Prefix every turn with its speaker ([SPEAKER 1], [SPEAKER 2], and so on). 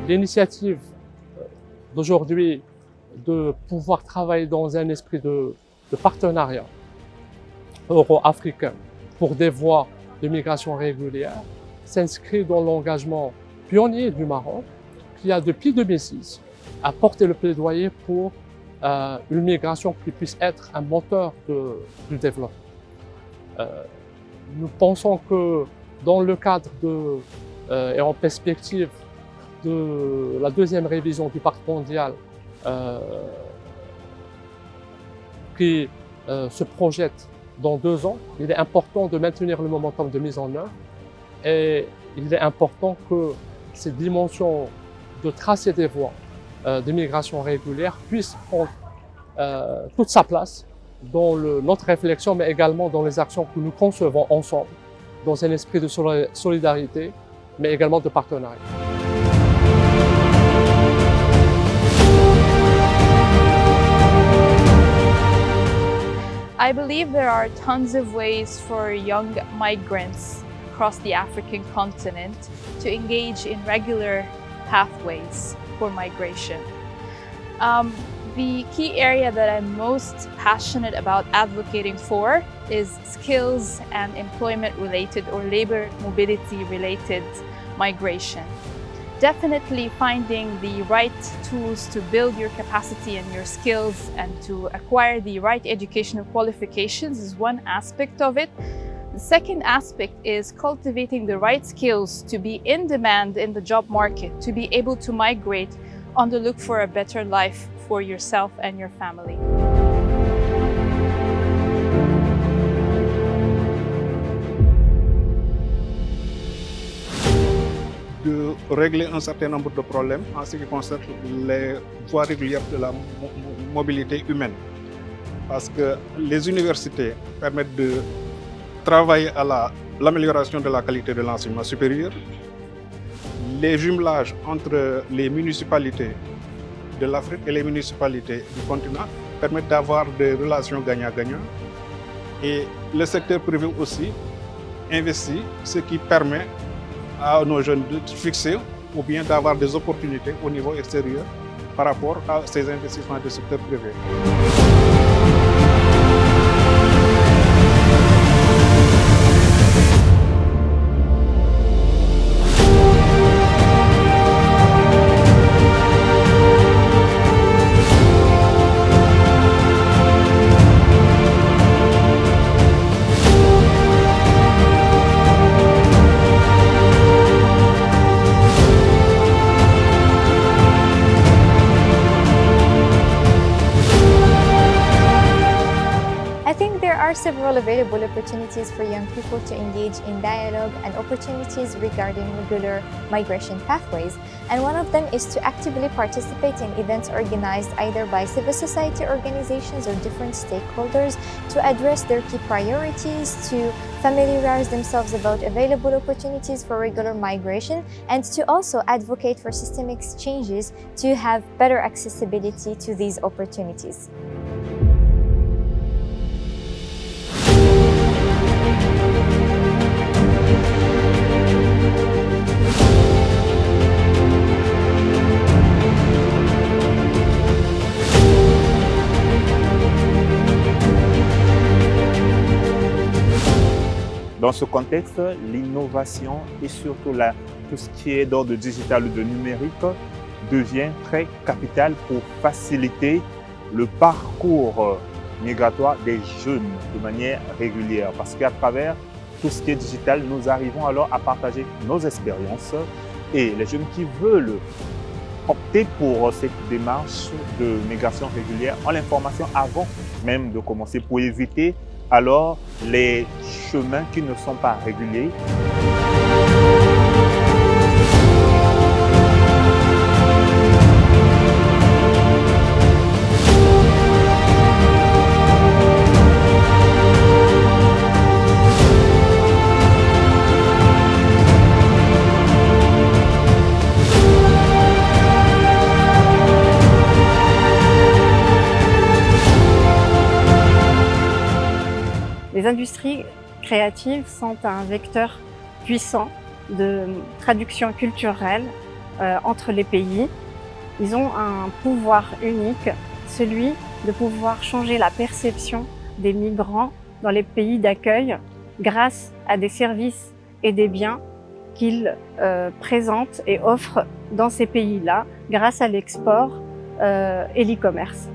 [SPEAKER 1] l'initiative d'aujourd'hui de pouvoir travailler dans un esprit de partenariat euro-africain pour des voies de migration régulière s'inscrit dans l'engagement pionnier du Maroc qui a depuis 2006 apporté le plaidoyer pour une migration qui puisse être un moteur du développement. Nous pensons que dans le cadre et en perspective de la deuxième révision du Pacte mondial qui se projette dans 2 ans, il est important de maintenir le momentum de mise en œuvre et il est important que ces dimensions de tracer des voies de migration régulière puissent prendre toute sa place dans notre réflexion, mais également dans les actions que nous concevons ensemble, dans un esprit de solidarité, mais également de partenariat.
[SPEAKER 2] I believe there are tons of ways for young migrants across the African continent to engage in regular pathways for migration. The key area that I'm most passionate about advocating for is skills and employment related or labor mobility related migration. Definitely finding the right tools to build your capacity and your skills and to acquire the right educational qualifications is one aspect of it. The second aspect is cultivating the right skills to be in demand in the job market, to be able to migrate on the look for a better life for yourself and your family.
[SPEAKER 3] De régler un certain nombre de problèmes en ce qui concerne les voies régulières de la mobilité humaine. Parce que les universités permettent de travailler à l'amélioration de la qualité de l'enseignement supérieur. Les jumelages entre les municipalités de l'Afrique et les municipalités du continent permettent d'avoir des relations gagnant-gagnant. Et le secteur privé aussi investit, ce qui permet à nos jeunes de fixer ou bien d'avoir des opportunités au niveau extérieur par rapport à ces investissements du secteur privé.
[SPEAKER 4] Several available opportunities for young people to engage in dialogue and opportunities regarding regular migration pathways, and one of them is to actively participate in events organized either by civil society organizations or different stakeholders to address their key priorities, to familiarize themselves about available opportunities for regular migration, and to also advocate for systemic changes to have better accessibility to these opportunities.
[SPEAKER 5] Dans ce contexte, l'innovation et surtout tout ce qui est d'ordre digital ou de numérique devient très capital pour faciliter le parcours migratoire des jeunes de manière régulière. Parce qu'à travers tout ce qui est digital, nous arrivons alors à partager nos expériences et les jeunes qui veulent opter pour cette démarche de migration régulière ont l'information avant même de commencer pour éviter alors les chemins qui ne sont pas réguliers.
[SPEAKER 6] Les industries créatives sont un vecteur puissant de traduction culturelle entre les pays. Ils ont un pouvoir unique, celui de pouvoir changer la perception des migrants dans les pays d'accueil grâce à des services et des biens qu'ils présentent et offrent dans ces pays-là grâce à l'export et l'e-commerce.